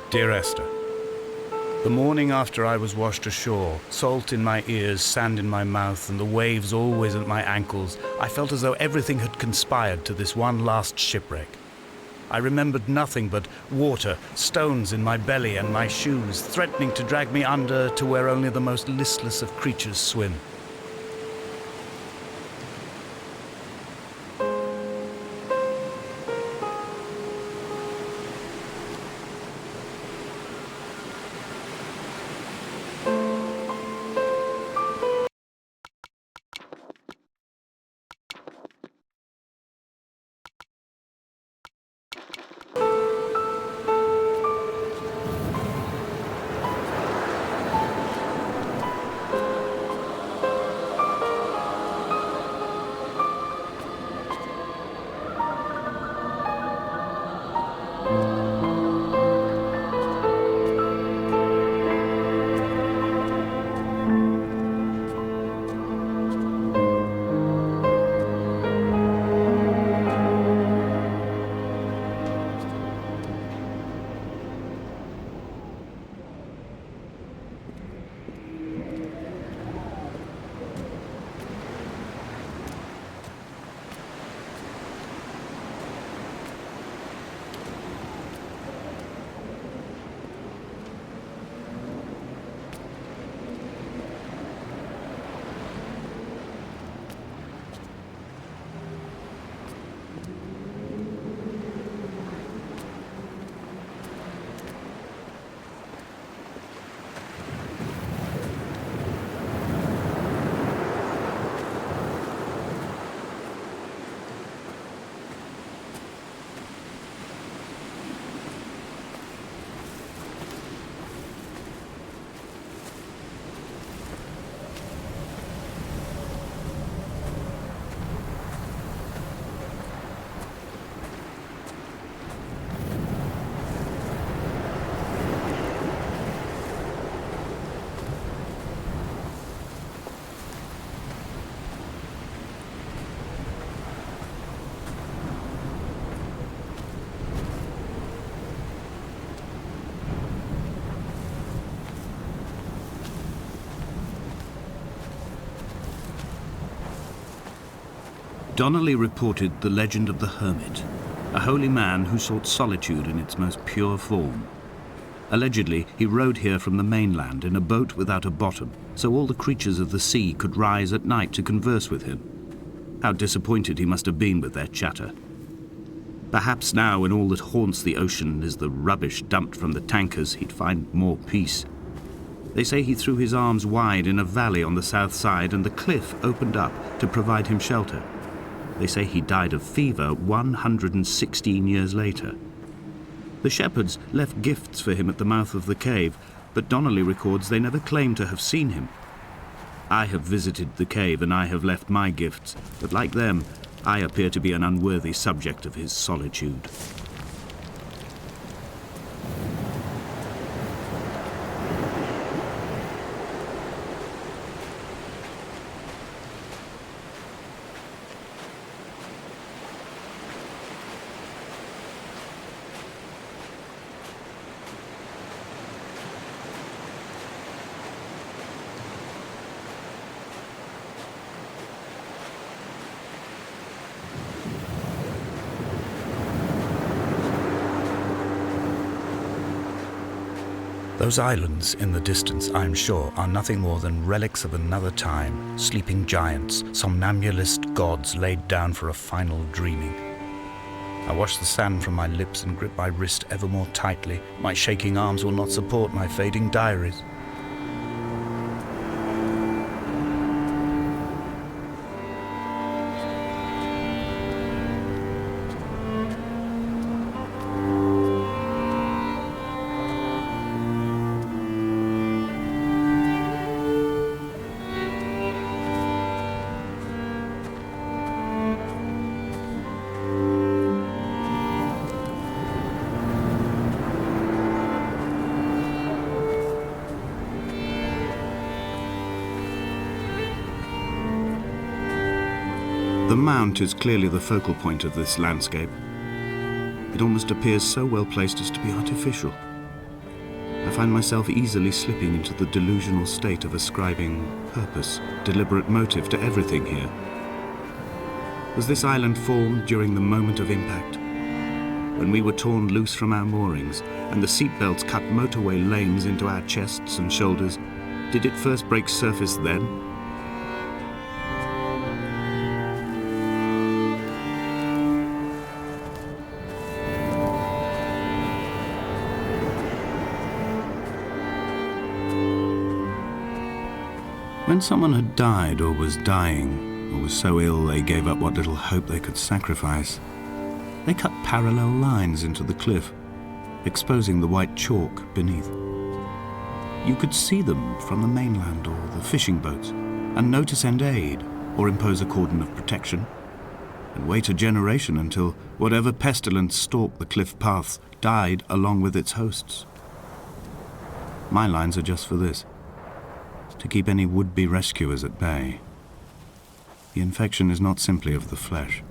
Dear Esther, the morning after I was washed ashore, salt in my ears, sand in my mouth, and the waves always at my ankles, I felt as though everything had conspired to this one last shipwreck. I remembered nothing but water, stones in my belly and my shoes, threatening to drag me under to where only the most listless of creatures swim. Donnelly reported the legend of the hermit, a holy man who sought solitude in its most pure form. Allegedly, he rode here from the mainland in a boat without a bottom, so all the creatures of the sea could rise at night to converse with him. How disappointed he must have been with their chatter. Perhaps now, when all that haunts the ocean is the rubbish dumped from the tankers, he'd find more peace. They say he threw his arms wide in a valley on the south side, and the cliff opened up to provide him shelter. They say he died of fever 116 years later. The shepherds left gifts for him at the mouth of the cave, but Donnelly records they never claimed to have seen him. I have visited the cave and I have left my gifts, but like them, I appear to be an unworthy subject of his solitude. Those islands in the distance, I am sure, are nothing more than relics of another time, sleeping giants, somnambulist gods laid down for a final dreaming. I wash the sand from my lips and grip my wrist ever more tightly. My shaking arms will not support my fading diaries. The mount is clearly the focal point of this landscape. It almost appears so well placed as to be artificial. I find myself easily slipping into the delusional state of ascribing purpose, deliberate motive to everything here. Was this island formed during the moment of impact? When we were torn loose from our moorings and the seatbelts cut motorway lanes into our chests and shoulders, did it first break surface then? When someone had died or was dying, or was so ill they gave up what little hope they could sacrifice, they cut parallel lines into the cliff, exposing the white chalk beneath. You could see them from the mainland or the fishing boats, and know to send aid or impose a cordon of protection, and wait a generation until whatever pestilence stalked the cliff paths died along with its hosts. My lines are just for this: to keep any would-be rescuers at bay. The infection is not simply of the flesh.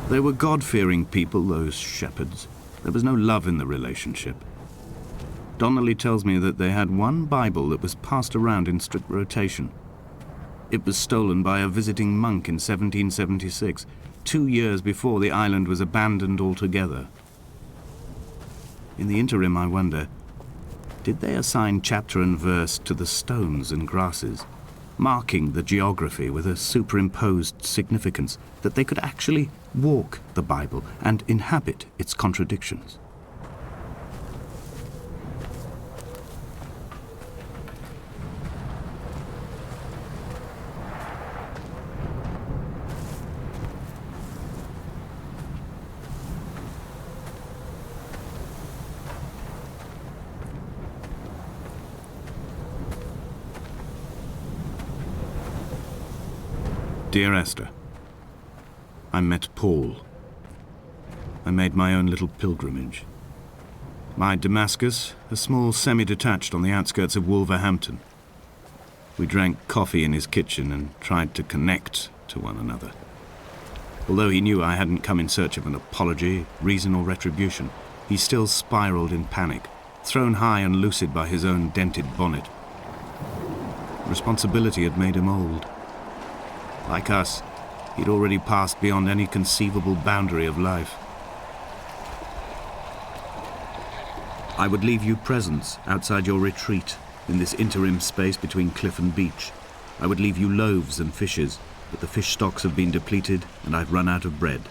They were God-fearing people, those shepherds. There was no love in the relationship. Donnelly tells me that they had one Bible that was passed around in strict rotation. It was stolen by a visiting monk in 1776, 2 years before the island was abandoned altogether. In the interim, I wonder, did they assign chapter and verse to the stones and grasses, marking the geography with a superimposed significance, that they could actually walk the Bible and inhabit its contradictions? Dear Esther, I met Paul. I made my own little pilgrimage. My Damascus, a small semi-detached on the outskirts of Wolverhampton. We drank coffee in his kitchen and tried to connect to one another. Although he knew I hadn't come in search of an apology, reason or retribution, he still spiraled in panic, thrown high and lucid by his own dented bonnet. Responsibility had made him old. Like us, he'd already passed beyond any conceivable boundary of life. I would leave you presents outside your retreat in this interim space between cliff and beach. I would leave you loaves and fishes, but the fish stocks have been depleted and I've run out of bread.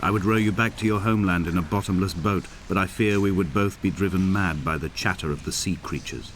I would row you back to your homeland in a bottomless boat, but I fear we would both be driven mad by the chatter of the sea creatures.